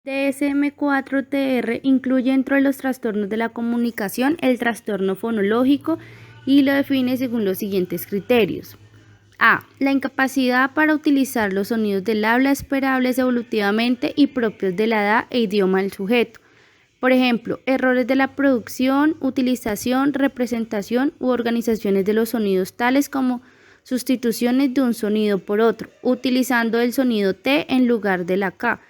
DSM-4-TR incluye dentro de los trastornos de la comunicación el trastorno fonológico y lo define según los siguientes criterios. A. La incapacidad para utilizar los sonidos del habla esperables evolutivamente y propios de la edad e idioma del sujeto. Por ejemplo, errores de la producción, utilización, representación u organizaciones de los sonidos tales como sustituciones de un sonido por otro, utilizando el sonido T en lugar de la K,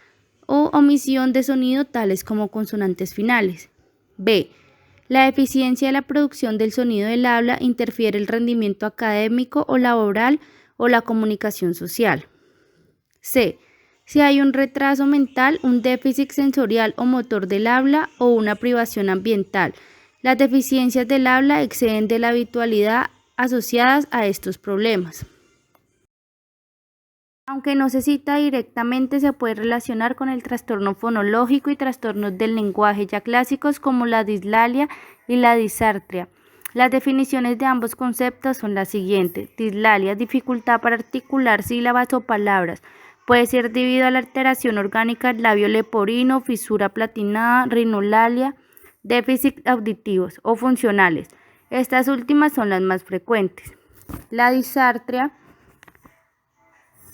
o omisión de sonido tales como consonantes finales. B. La deficiencia de la producción del sonido del habla interfiere el rendimiento académico o laboral o la comunicación social. C. Si hay un retraso mental, un déficit sensorial o motor del habla o una privación ambiental. Las deficiencias del habla exceden de la habitualidad asociadas a estos problemas. Aunque no se cita directamente, se puede relacionar con el trastorno fonológico y trastornos del lenguaje ya clásicos como la dislalia y la disartria. Las definiciones de ambos conceptos son las siguientes. Dislalia, dificultad para articular sílabas o palabras. Puede ser debido a la alteración orgánica del labio leporino, fisura platinada, rinolalia, déficit auditivos o funcionales. Estas últimas son las más frecuentes. La disartria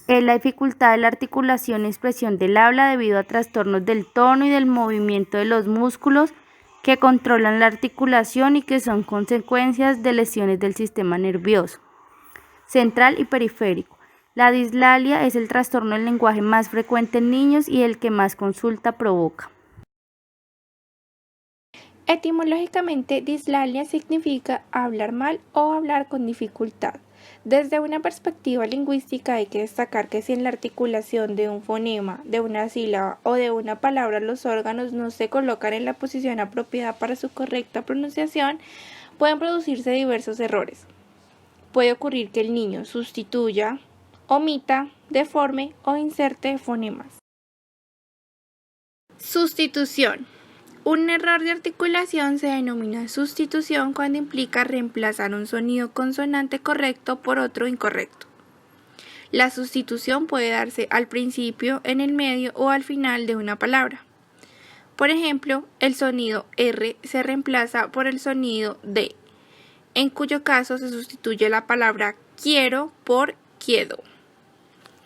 es la dificultad de la articulación y expresión del habla debido a trastornos del tono y del movimiento de los músculos que controlan la articulación y que son consecuencias de lesiones del sistema nervioso central y periférico. La dislalia es el trastorno del lenguaje más frecuente en niños y el que más consulta provoca. Etimológicamente, dislalia significa hablar mal o hablar con dificultad. Desde una perspectiva lingüística hay que destacar que si en la articulación de un fonema, de una sílaba o de una palabra los órganos no se colocan en la posición apropiada para su correcta pronunciación, pueden producirse diversos errores. Puede ocurrir que el niño sustituya, omita, deforme o inserte fonemas. Sustitución. Un error de articulación se denomina sustitución cuando implica reemplazar un sonido consonante correcto por otro incorrecto. La sustitución puede darse al principio, en el medio o al final de una palabra. Por ejemplo, el sonido R se reemplaza por el sonido D, en cuyo caso se sustituye la palabra quiero por quedo.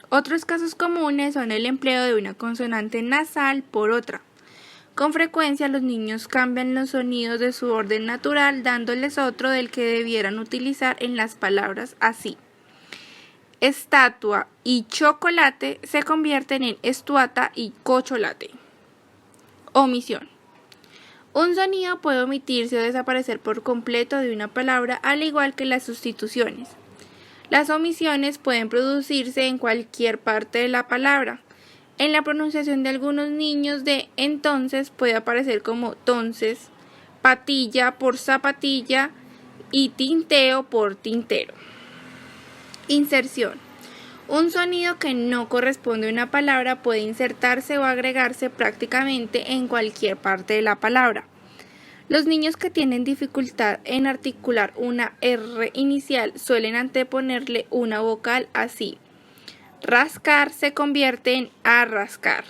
Otros casos comunes son el empleo de una consonante nasal por otra. Con frecuencia los niños cambian los sonidos de su orden natural dándoles otro del que debieran utilizar en las palabras así. Estatua y chocolate se convierten en estuata y cocholate. Omisión. Un sonido puede omitirse o desaparecer por completo de una palabra al igual que las sustituciones. Las omisiones pueden producirse en cualquier parte de la palabra. En la pronunciación de algunos niños de entonces puede aparecer como tonces, patilla por zapatilla y tinteo por tintero. Inserción. Un sonido que no corresponde a una palabra puede insertarse o agregarse prácticamente en cualquier parte de la palabra. Los niños que tienen dificultad en articular una R inicial suelen anteponerle una vocal así. Rascar se convierte en arrascar.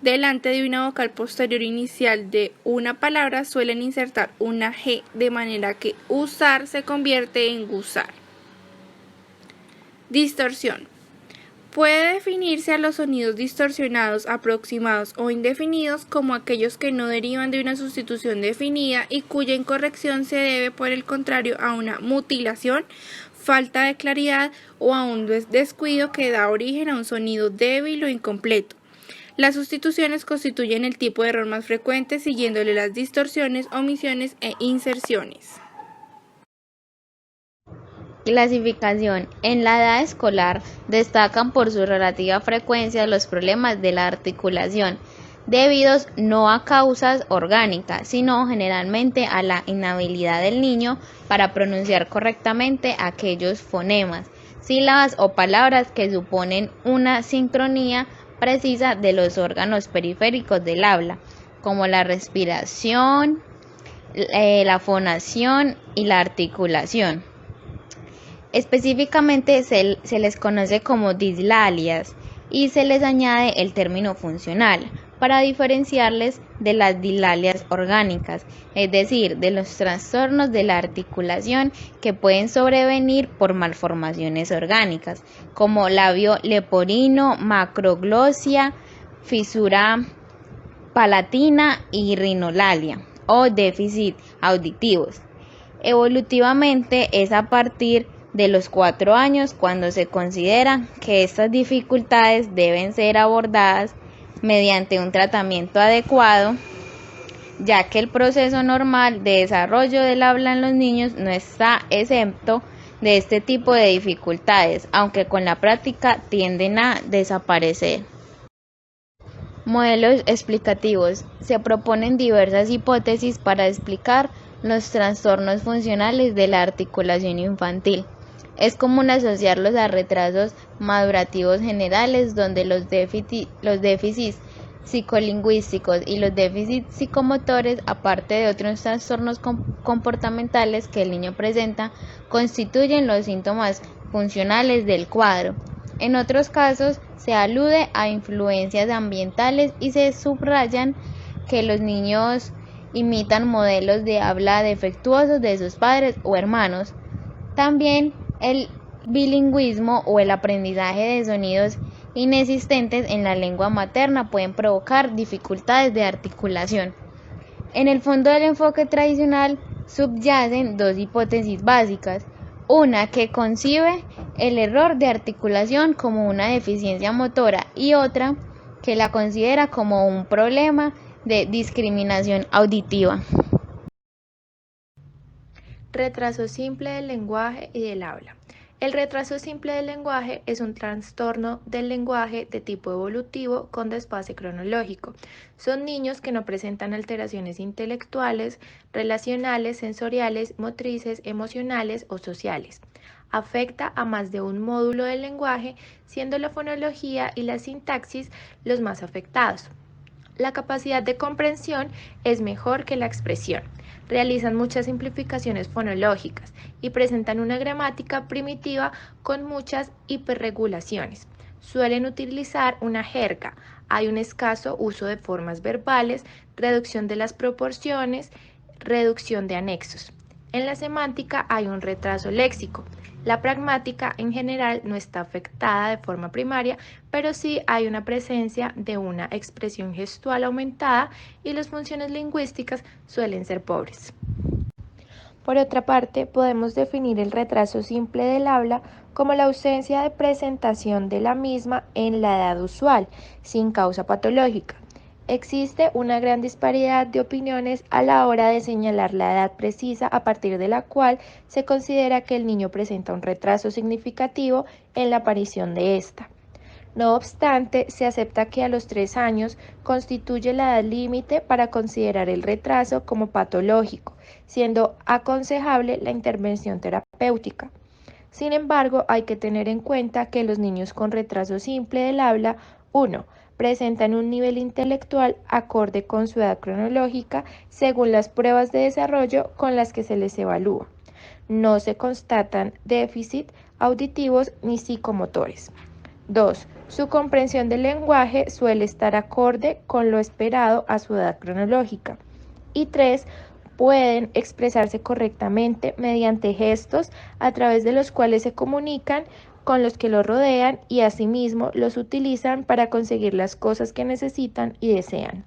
Delante de una vocal posterior inicial de una palabra suelen insertar una G, de manera que usar se convierte en gusar. Distorsión. Puede definirse a los sonidos distorsionados, aproximados o indefinidos como aquellos que no derivan de una sustitución definida y cuya incorrección se debe, por el contrario, a una mutilación, falta de claridad o a un descuido que da origen a un sonido débil o incompleto. Las sustituciones constituyen el tipo de error más frecuente, siguiéndole las distorsiones, omisiones e inserciones. Clasificación. En la edad escolar destacan por su relativa frecuencia los problemas de la articulación, debidos no a causas orgánicas, sino generalmente a la inhabilidad del niño para pronunciar correctamente aquellos fonemas, sílabas o palabras que suponen una sincronía precisa de los órganos periféricos del habla, como la respiración, la fonación y la articulación. Específicamente se les conoce como dislalias y se les añade el término funcional, para diferenciarles de las dilalias orgánicas, es decir, de los trastornos de la articulación que pueden sobrevenir por malformaciones orgánicas, como labio leporino, macroglosia, fisura palatina y rinolalia, o déficit auditivos. Evolutivamente es a partir de los 4 años cuando se considera que estas dificultades deben ser abordadas mediante un tratamiento adecuado, ya que el proceso normal de desarrollo del habla en los niños no está exento de este tipo de dificultades, aunque con la práctica tienden a desaparecer. Modelos explicativos. Se proponen diversas hipótesis para explicar los trastornos funcionales de la articulación infantil. Es común asociarlos a retrasos madurativos generales, donde los déficits psicolingüísticos y los déficits psicomotores, aparte de otros trastornos comportamentales que el niño presenta, constituyen los síntomas funcionales del cuadro. En otros casos, se alude a influencias ambientales y se subrayan que los niños imitan modelos de habla defectuosos de sus padres o hermanos. También el bilingüismo o el aprendizaje de sonidos inexistentes en la lengua materna pueden provocar dificultades de articulación. En el fondo del enfoque tradicional subyacen dos hipótesis básicas: una que concibe el error de articulación como una deficiencia motora y otra que la considera como un problema de discriminación auditiva. Retraso simple del lenguaje y del habla. El retraso simple del lenguaje es un trastorno del lenguaje de tipo evolutivo con desfase cronológico. Son niños que no presentan alteraciones intelectuales, relacionales, sensoriales, motrices, emocionales o sociales. Afecta a más de un módulo del lenguaje, siendo la fonología y la sintaxis los más afectados. La capacidad de comprensión es mejor que la expresión. Realizan muchas simplificaciones fonológicas y presentan una gramática primitiva con muchas hiperregulaciones. Suelen utilizar una jerga, hay un escaso uso de formas verbales, reducción de las proporciones, reducción de anexos. En la semántica hay un retraso léxico. La pragmática en general no está afectada de forma primaria, pero sí hay una presencia de una expresión gestual aumentada y las funciones lingüísticas suelen ser pobres. Por otra parte, podemos definir el retraso simple del habla como la ausencia de presentación de la misma en la edad usual, sin causa patológica. Existe una gran disparidad de opiniones a la hora de señalar la edad precisa a partir de la cual se considera que el niño presenta un retraso significativo en la aparición de esta. No obstante, se acepta que a los 3 años constituye la edad límite para considerar el retraso como patológico, siendo aconsejable la intervención terapéutica. Sin embargo, hay que tener en cuenta que los niños con retraso simple del habla, 1. presentan un nivel intelectual acorde con su edad cronológica según las pruebas de desarrollo con las que se les evalúa. No se constatan déficits auditivos ni psicomotores. 2. Su comprensión del lenguaje suele estar acorde con lo esperado a su edad cronológica. Y 3. Pueden expresarse correctamente mediante gestos a través de los cuales se comunican con los que los rodean y asimismo los utilizan para conseguir las cosas que necesitan y desean.